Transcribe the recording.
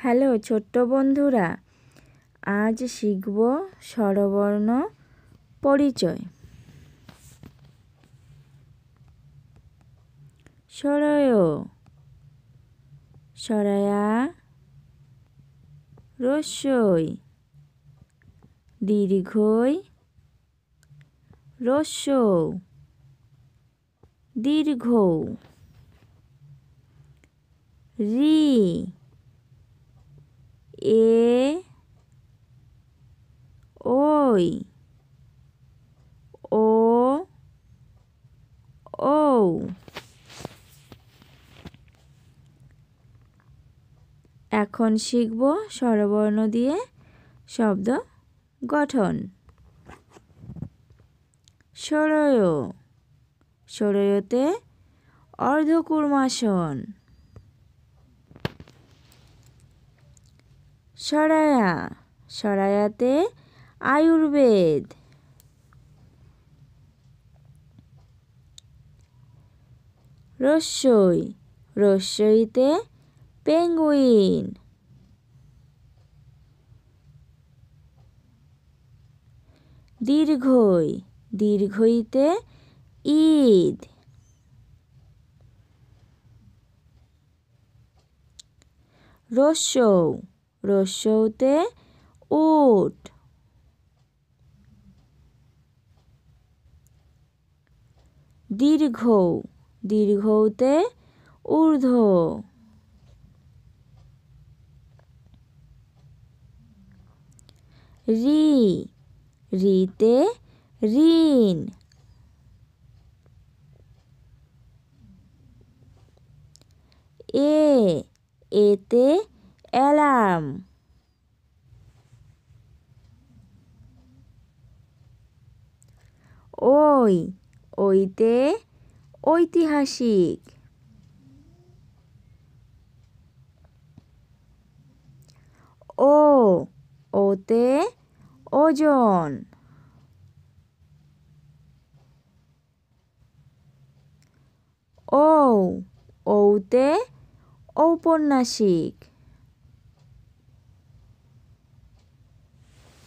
Hello ছোট্ট বন্ধুরা, আজ শিখব স্বরবর্ণ পরিচয়। স্বরয়, সরায়া, রস্যই, দীর্ঘই, রস্য, দীর্ঘ, রি, এ, ওই, ও, ও। এখন শিখব স্বরবর্ণ দিয়ে শব্দ গঠন। স্বরয়, স্বরয়তে অর্ধকুর্মাসন। সরায়া, সরায়াতে আয়ুর্বেদ। রস্যই, রস্যইতে পেঙ্গুইন। দীর্ঘই, দীর্ঘইতে ঈদ। রস্য, রস্যতে উট। দীর্ঘ, দীর্ঘতে ঊর্ধ্ব। রি, রিতে ঋণ। এ, এতে অ্যালার্ম। ওই, ওইতে ঐতিহাসিক। ও, ওতে ওজন। ও, ওতে ঔপন্যাসিক।